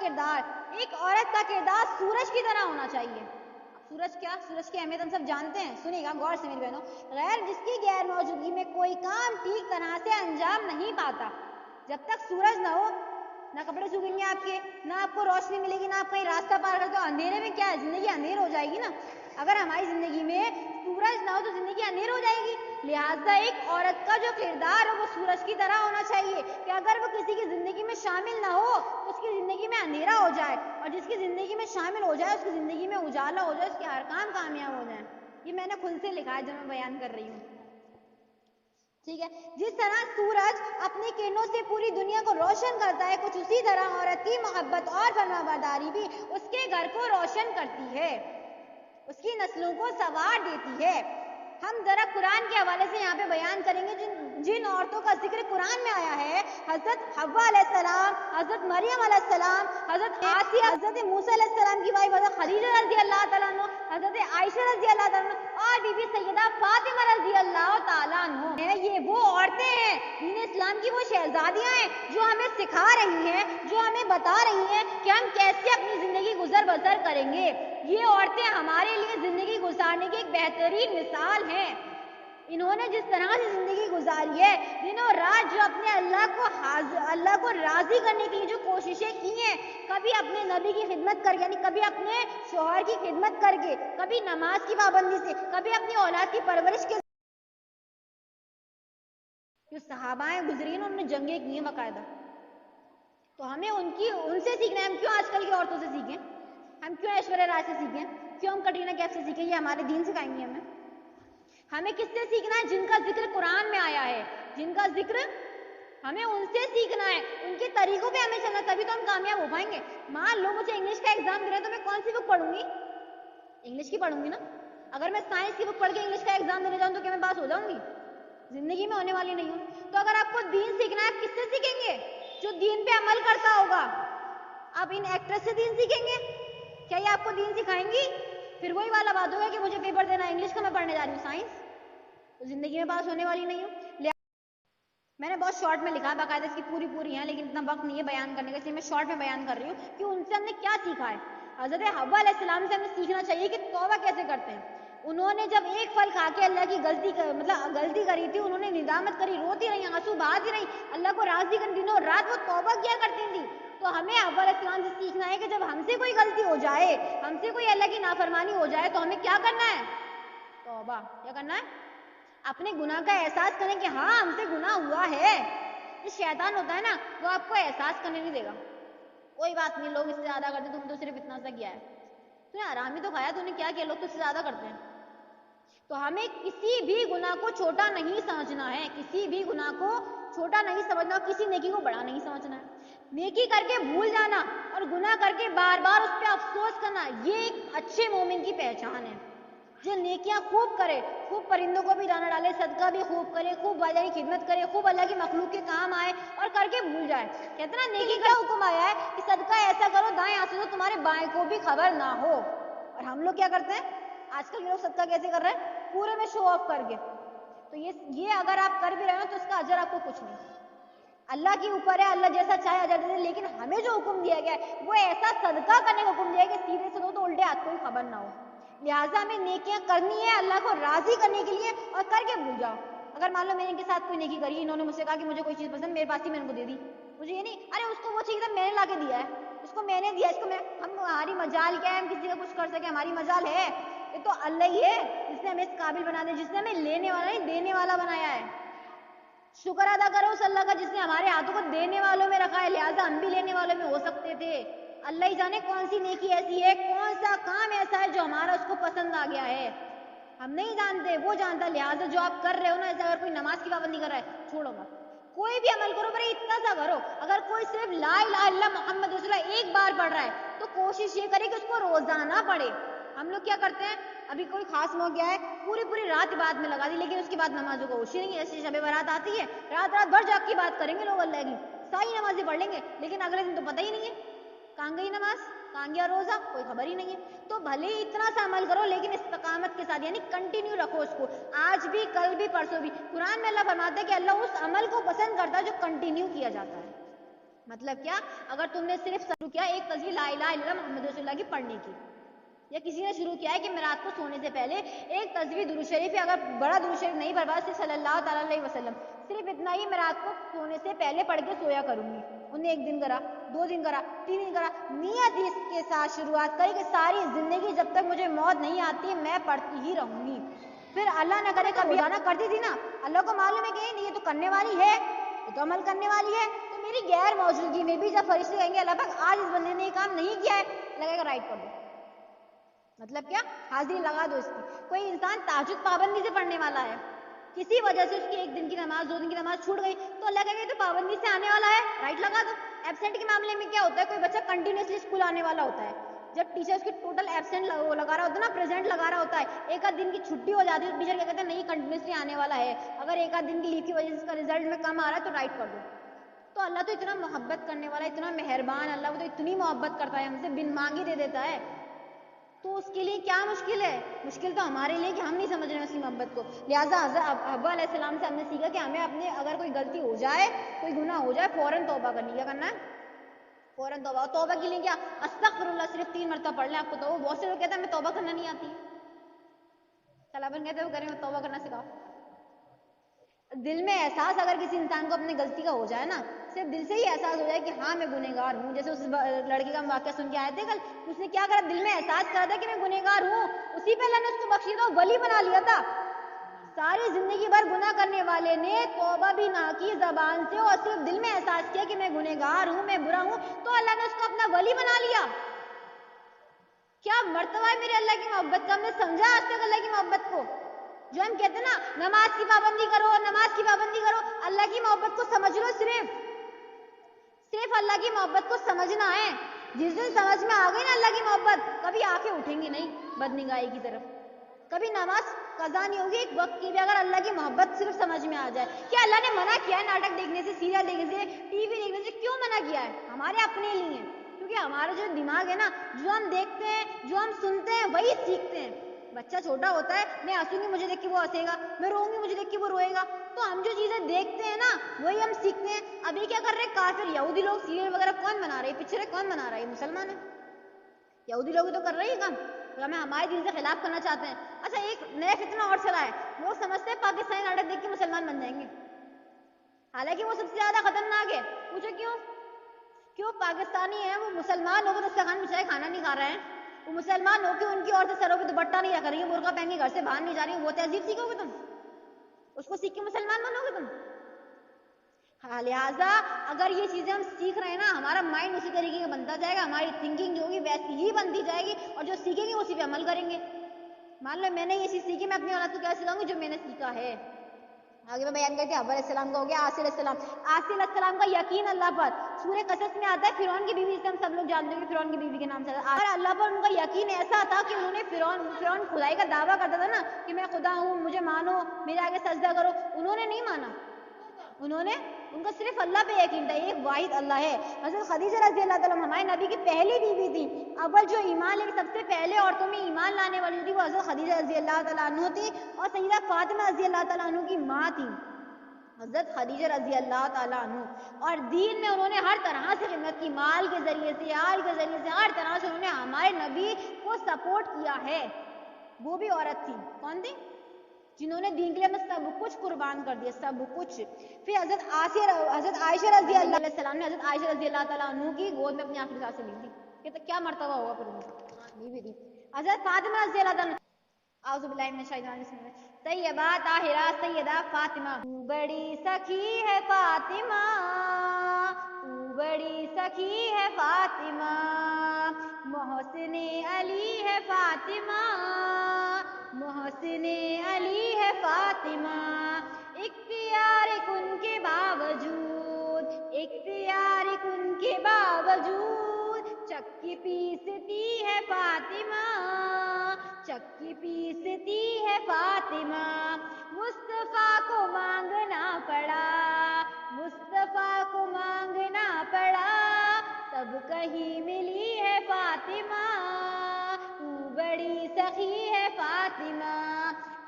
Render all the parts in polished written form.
کردار، ایک عورت کا کردار سورج کی طرح ہونا چاہیے. سورج کیا؟ سورج کی اہمیت ہم سب جانتے ہیں. سنیے گا غور سے میری بہنوں. جس کی غیر موجودگی میں کوئی کام ٹھیک طرح سے انجام نہیں پاتا. جب تک سورج نہ ہو، نہ کپڑے سوکھیں گے آپ کے، نہ آپ کو روشنی ملے گی، نہ آپ کہیں راستہ پار کرتے ہو. اندھیرے میں کیا ہے؟ زندگی اندھیر ہو جائے گی نا. اگر ہماری زندگی میں سورج نہ ہو تو زندگی اندھیر ہو جائے گی. لہٰذا ایک عورت کا جو کردار ہے وہ سورج کی طرح ہونا چاہیے کہ اگر وہ کسی کی زندگی میں شامل نہ ہو تو اس کی زندگی میں اندھیرا ہو جائے، اور جس کی زندگی میں شامل ہو جائے اس کی زندگی میں اجالا ہو جائے، اس کے ہر کام کامیاب ہو جائیں. یہ میں نے خود سے لکھا ہے جو میں بیان کر رہی ہوں. ٹھیک ہے. جس طرح سورج اپنی کرنوں سے پوری دنیا کو روشن کرتا ہے، کچھ اسی طرح عورت کی محبت اور فرمانبرداری بھی اس کے گھر کو روشن کرتی ہے، اس کی نسلوں کو سنوار دیتی ہے. ہم ذرا قرآن کے حوالے سے یہاں پہ بیان کریں گے جن عورتوں کا ذکر قرآن میں آیا ہے. حضرت حوا علیہ السلام، حضرت مریم علیہ السلام، حضرت آسیہ، حضرت موسیٰ علیہ السلام کی وائف حضرت خدیجہ رضی اللہ تعالیٰ عنہ، حضرت عائشہ رضی اللہ تعالیٰ عنہ، اور بی بی سیدہ فاطمہ رضی اللہ تعالیٰ عنہ. یہ وہ عورتیں ہیں، دین اسلام کی وہ شہزادیاں ہیں جو ہمیں سکھا رہی ہیں، جو ہمیں بتا رہی ہیں کہ ہم کیسے اپنی زندگی گزر بسر کریں گے. یہ عورتیں ہمارے لیے زندگی گزارنے کی ایک بہترین مثال ہیں. انہوں نے جس طرح سے زندگی گزاری ہے، دنوں رات جو اپنے اللہ کو راضی کرنے کے لیے جو کوششیں کی ہیں، کبھی اپنے نبی کی خدمت کر کے، یعنی کبھی اپنے شوہر کی خدمت کر کے، کبھی نماز کی پابندی سے، کبھی اپنی اولاد کی پرورش کے. جو صحابہ گزری ہیں انہوں نے جنگیں کی ہیں باقاعدہ، تو ہمیں ان سے سیکھنا ہے. ہم کیوں آج کل کی عورتوں سے سیکھیں؟ ہم کیوں ایشوریہ رائے سے سیکھیں؟ کیوں ہم کٹرینہ کیف سے سیکھیں؟ یہ ہمارے دین سکھائیں گے. ہمیں کس سے سیکھنا ہے؟ جن کا ذکر قرآن میں آیا ہے، جن کا ذکر ہمیں ان سے سیکھنا ہے، ان کے طریقوں پہ ہمیں چلنا، تبھی تو ہم کامیاب ہو پائیں گے. مان لو مجھے انگلش کا ایگزام دے رہے تو میں کون سی بک پڑھوں گی؟ انگلش کی پڑھوں گی نا. اگر میں سائنس کی بک پڑھ کے انگلش کا ایگزام دینے جاؤں تو کیا میں پاس ہو جاؤں گی؟ زندگی میں ہونے والی نہیں ہوں. تو اگر آپ کو دین سیکھنا ہے، آپ کس سے سیکھیں گے؟ جو دین پہ عمل کرتا ہوگا. آپ ان ایکٹریس سے دین سیکھیں گے؟ کیا یہ آپ کو دین سکھائیں گی؟ پھر وہی والا بات ہوگا کہ مجھے پیپر دینا انگلش کا، میں پڑھنے جا رہی ہوں سائنس، تو زندگی میں پاس ہونے والی نہیں ہوں. میں نے بہت شارٹ میں لکھا ہے، باقاعدہ اس کی پوری ہیں، لیکن اتنا وقت نہیں ہے بیان کرنے کا، اس لیے میں شارٹ میں بیان کر رہی ہوں کہ ان سے ہم نے کیا سیکھا ہے. حضرت حوا علیہ السلام سے ہمیں سیکھنا چاہیے کہ توبہ کیسے کرتے ہیں. انہوں نے جب ایک پھل کھا کے اللہ کی غلطی کری تھی، انہوں نے ندامت کری، روتی رہی، آنسو بہاتی رہی، اللہ کو راضی کرنے دنوں رات وہ توبہ کیا کرتی تھی. تو ہمیں حوا علیہ السلام سے سیکھنا ہے کہ جب ہم سے کوئی غلطی ہو جائے، ہم سے کوئی اللہ کی نافرمانی ہو جائے تو ہمیں کیا کرنا ہے؟ توبہ. کیا کرنا ہے؟ اپنے گناہ کا احساس کریں کہ ہاں ہم سے گناہ ہوا ہے. جو شیطان ہوتا ہے نا، وہ آپ کو احساس کرنے نہیں دے گا. کوئی بات نہیں، لوگ اس سے زیادہ کرتے ہیں، تم تو صرف اتنا سا کیا ہے، تو نے حرام ہی تو کھایا، تو نے کیا کیا، لوگ تو اس سے زیادہ کرتے ہیں. تو ہمیں کسی بھی گناہ کو چھوٹا نہیں سمجھنا ہے، کسی بھی گناہ کو چھوٹا نہیں سمجھنا، اور کسی نیکی کو بڑا نہیں سمجھنا ہے. نیکی کر کے بھول جانا اور گناہ کر کے بار بار اس پہ افسوس کرنا، یہ ایک اچھے مومن کی پہچان ہے. جو نیکیاں خوب کرے، خوب پرندوں کو بھی دانا ڈالے، صدقہ بھی خوب کرے، خوب والدین کی خدمت کرے، خوب اللہ کی مخلوق کے کام آئے اور کر کے بھول جائے. کہتے نا نیکی کا حکم آیا ہے کہ صدقہ ایسا کرو دائیں ہاتھ سے تو تمہارے بائیں کو بھی خبر نہ ہو. اور ہم لوگ کیا کرتے ہیں؟ آج کل لوگ صدقہ کیسے کر رہے ہیں؟ پورے میں شو آف کر کے. تو یہ اگر آپ کر بھی رہے ہو تو اس کا اجر آپ کو کچھ نہیں. اللہ کے اوپر ہے، اللہ جیسا چاہے اجر دے دے، لیکن ہمیں جو حکم دیا گیا ہے وہ ایسا صدقہ کرنے کا حکم دیا ہے کہ سیدھے سے دو تو الٹے ہاتھ کو بھی خبر نہ ہو. لہٰذا ہمیں نیکیاں کرنی ہے اللہ کو راضی کرنے کے لیے، اور کر کے بھول جاؤ. اگر مان لو میں نے ان کے ساتھ کوئی نیکی کری، انہوں نے مجھ سے کہا کہ مجھے کوئی چیز پسند، میرے پاس ہی میں ان کو دے دی، مجھے یہ نہیں ارے اس کو وہ چیز میں نے لا کے دیا ہے، اس کو میں نے دیا، اس کو ہماری مجال کیا ہے ہم کسی کا کچھ کر سکیں؟ ہماری مجال ہے یہ تو اللہ ہی ہے جس نے ہمیں اس قابل بنا دیا، جس نے ہمیں لینے والا نہیں دینے والا بنایا ہے. شکر ادا کرو اس اللہ کا جس نے ہمارے ہاتھوں کو دینے والوں میں رکھا ہے، لہٰذا ہم بھی لینے والوں میں ہو سکتے تھے. اللہ ہی جانے کون سی نیکی ایسی ہے، کون سا کام ایسا ہے جو ہمارا اس کو پسند آ گیا ہے، ہم نہیں جانتے، وہ جانتا. لہٰذا جو آپ کر رہے ہو نا، ایسا اگر کوئی نماز کی پابندی کر رہا ہے چھوڑو مت، کوئی بھی عمل کرو پر اتنا سا کرو. اگر کوئی صرف لا الہ الا اللہ محمد رسول اللہ ایک بار پڑھ رہا ہے تو کوشش یہ کرے کہ اس کو روزانہ پڑھے. ہم لوگ کیا کرتے ہیں؟ ابھی کوئی خاص موقع ہے، پوری رات بات میں لگا دی، لیکن اس کے بعد نمازوں کو ہوش ہی نہیں ہے. ایسی شب برات آتی ہے، رات بھر جاگ کی بات کریں گے لوگ اللہ کی، ساری نمازیں پڑھ لیں گے، لیکن اگلے دن تو پتہ ہی نہیں ہے کہاں گئی نماز، کہاں گیا روزہ، کوئی خبر ہی نہیں ہے. تو بھلے ہی اتنا سا عمل کرو لیکن استقامت کے ساتھ، یعنی کنٹینیو رکھو اس کو، آج بھی، کل بھی، پرسوں بھی. قرآن میں اللہ فرماتے ہیں کہ اللہ اس عمل کو پسند کرتا ہے جو کنٹینیو کیا جاتا ہے. مطلب کیا؟ اگر تم نے صرف شروع کیا ایک تصویر لا الہ الا اللہ محمد رسول اللہ کی پڑھنے کی، یا کسی نے شروع کیا ہے کہ میں رات کو سونے سے پہلے ایک تصویر درود شریف ہے، اگر بڑا درود شریف نہیں پڑھ پا صرف صلی اللہ تعالیٰ علیہ وسلم، صرف اتنا ہی میں رات کو سونے سے پہلے پڑھ کے سویا کروں گی، انہیں ایک دن کرا، 2 دن کرا، 3 دن کرا، نیت اس کے ساتھ شروعات کری کہ ساری زندگی جب تک مجھے موت نہیں آتی میں پڑھتی ہی رہوں گی. پھر اللہ نہ کرے کبھی روزانہ کرتی تھی نا، اللہ کو معلوم ہے کہ یہ تو کرنے والی ہے، یہ تو عمل کرنے والی ہے، تو میری غیر موجودگی میں بھی جب فرشتے کہیں گے اللہ پاک آج اس بندے نے یہ کام نہیں کیا ہے، لگے گا رائٹ کر دو. مطلب کیا؟ حاضری لگا دو اس کی. کوئی انسان تہجد پابندی سے پڑھنے والا ہے، کسی وجہ سے اس کی 1 دن کی نماز 2 دن کی نماز چھوٹ گئی تو اللہ کہے گا تو پابندی سے آنے والا ہے، رائٹ لگا دو. ایبسینٹ کے معاملے میں کیا ہوتا ہے؟ کوئی بچہ کنٹینیوسلی اسکول آنے والا ہوتا ہے، جب ٹیچر اس کی ٹوٹل ایبسینٹ لگا رہا ہوتا ہے نا، پریزنٹ لگا رہا ہوتا ہے، ایک آدھ دن کی چھٹی ہو جاتی ہے تو ٹیچر کیا کہتے ہیں نہیں کنٹینیوسلی آنے والا ہے، اگر ایک آدھ دن کی لیو کی وجہ سے اس کا رزلٹ میں کم آ رہا ہے تو رائٹ کر دو. تو اللہ تو اتنا محبت کرنے والا ہے، اتنا مہربان، اللہ وہ تو اتنی محبت کرتا ہے ہم سے، بن مانگی دے دیتا ہے. تو اس کے لیے کیا مشکل ہے؟ مشکل تو ہمارے لیے کہ ہم نہیں سمجھ رہے ہیں اس کی محبت کو. لہٰذا حضرت حوا علیہ السلام سے ہم نے سیکھا کہ ہمیں اپنے اگر کوئی غلطی ہو جائے، کوئی گناہ ہو جائے، فوراً توبہ کرنی. کیا کرنا ہے؟ فوراً توبہ. توبہ کے لیے کیا؟ استغفر اللہ صرف 3 مرتبہ پڑھ لیں آپ کو تو. بہت سے لوگ کہتے ہیں ہمیں توبہ کرنا نہیں آتی. طلباً کہتے ہیں وہ کریں توبہ کرنا سکھاؤ. دل میں احساس اگر کسی انسان کو اپنی غلطی کا ہو جائے نا، صرف دل سے ہی احساس ہو جائے کہ ہاں میں گنہگار ہوں، جیسے اس لڑکی کا واقعہ سن کے آئے تھے کل، اس نے کیا کرا؟ دل میں احساس کرا تھا کہ میں گنہگار ہوں، اسی پہ اللہ نے اس کو بخش دیا، ولی بنا لیا تھا. ساری زندگی بھر گناہ کرنے والے نے توبہ بھی نہ کی زبان سے اور صرف دل میں احساس کیا کہ میں گنہگار ہوں، میں برا ہوں، تو اللہ نے اس کو اپنا ولی بنا لیا. کیا مرتبہ ہے میرے اللہ کی محبت کا! ہم نے سمجھا آج تک اللہ کی محبت کو؟ جو ہم کہتے ہیں نا نماز کی پابندی کرو، نماز کی پابندی کرو، اللہ کی محبت کو سمجھ لو. صرف اللہ کی محبت کو سمجھنا ہے. جس دن سمجھ میں آ گئی نا اللہ کی محبت، کبھی آنکھیں اٹھیں گی نہیں بدنگاہی کی طرف، کبھی نماز قضا نہیں ہوگی ایک وقت کی بھی، اگر اللہ کی محبت صرف سمجھ میں آ جائے. کیا اللہ نے منع کیا ہے ناٹک دیکھنے سے، سیریل دیکھنے سے، ٹی وی دیکھنے سے؟ کیوں منع کیا ہے؟ ہمارے اپنے لیے. کیونکہ ہمارا جو دماغ ہے نا، جو ہم دیکھتے ہیں، جو ہم سنتے ہیں، وہی سیکھتے ہیں. بچہ چھوٹا ہوتا ہے، میں ہنسوں گی مجھے دیکھ کے وہ ہنسے گا، میں روؤں گی مجھے دیکھ کے وہ روئے گا. تو ہم جو چیزیں دیکھتے ہیں نا وہی ہم سیکھتے ہیں. ابھی کیا کر رہے ہیں کافر یہودی لوگ؟ سیریل وغیرہ کون بنا رہے ہیں؟ پکچریں کون بنا رہا ہے؟ مسلمان ہیں. یہودی لوگ تو کر رہے ہیں کام، تو ہمیں ہمارے دین سے خلاف کرنا چاہتے ہیں. اچھا ایک نیا فتنہ اور چلا ہے، لوگ سمجھتے ہیں پاکستانی ناٹک دیکھ کے مسلمان بن جائیں گے، حالانکہ وہ سب سے زیادہ خطرناک ہے. پوچھو کیوں پاکستانی ہیں وہ مسلمان ہو کے دسترخوان بچھائے کھانا نہیں کھا رہے ہیں، وہ مسلمان ہو کے ان کی عورتیں سروں پہ دوپٹہ نہیں رکھ رہی ہیں، برقع پہن کے گھر سے باہر نہیں جا رہی ہیں، وہ تہذیب سیکھو گے تم؟ اس کو سیکھ کے مسلمان بنو گے تم؟ لہٰذا اگر یہ چیزیں ہم سیکھ رہے ہیں نا، ہمارا مائنڈ اسی طریقے کا بنتا جائے گا، ہماری تھنکنگ جو ہوگی ویسی ہی بنتی جائے گی، اور جو سیکھیں گے اسی پہ عمل کریں گے. مان لو میں نے یہ چیز سیکھی، میں اپنی اولاد کو کیا سکھاؤں گی؟ جو میں نے سیکھا ہے. آگے میں بیان کرتی ہوں. حوا علیہ السلام کا ہو گیا. آصی علیہ السلام کا یقین اللہ پر، سورہ قصص میں آتا ہے فرعون کی بیوی سے ہم سب لوگ جانتے ہیں کہ فرعون کی بیوی کے نام سے اور اللہ پر ان کا یقین ایسا تھا کہ انہوں نے فرعون خدائی کا دعویٰ کرتا تھا نا کہ میں خدا ہوں، مجھے مانو، میرے آگے سجدہ کرو، انہوں نے نہیں مانا. ان کا صرف اللہ پہ یقین تھا، ایک واحد اللہ ہے. حضرت خدیجہ رضی اللہ تعالیٰ ہمارے نبی کی پہلی بیوی تھی. اول جو ایمان لے کے سب سے پہلے عورتوں میں ایمان لانے والی تھی وہ حضرت خدیجہ رضی اللہ تعالیٰ عنہ تھی، اور سیدہ فاطمہ رضی اللہ تعالیٰ عنہ کی ماں تھی حضرت خدیجہ رضی اللہ تعالیٰ عنہ. اور دین میں انہوں نے ہر طرح سے خدمت کی، مال کے ذریعے سے، آل کے ذریعے سے، ہر طرح سے انہوں نے ہمارے نبی کو سپورٹ کیا ہے. وہ بھی عورت تھی. کون تھی؟ جنہوں نے دین کے لیے اپنا سب کچھ قربان کر دیا، سب کچھ. پھر حضرت عائشہ رضی اللہ علیہ السلام نے حضرت عائشہ رضی اللہ تعالیٰ عنہ کی گود میں اپنی آخری سانسیں لی تھی. کہ کیا مرتبہ ہوگا پھر ان کا بیوی تھی. حضرت فاطمہ رضی اللہ تعالیٰ اعوذ باللہ من الشیطان الرجیم. طیبہ طاہرہ سیدہ فاطمہ، تو بڑی سخی ہے فاطمہ، تو بڑی سخی ہے فاطمہ، محسن علی ہے فاطمہ، محسن علی ہے فاطمہ. اختیار کن کے باوجود، اختیار کن کے باوجود چکی پیستی ہے فاطمہ، چکی پیستی ہے فاطمہ. مصطفیٰ کو مانگنا پڑا، مصطفیٰ کو مانگنا پڑا، تب کہیں ملی ہے فاطمہ، تو بڑی سخی ہے فاطمہ.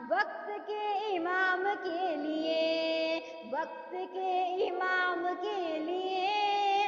وقت کے امام کے لیے، وقت کے امام کے لیے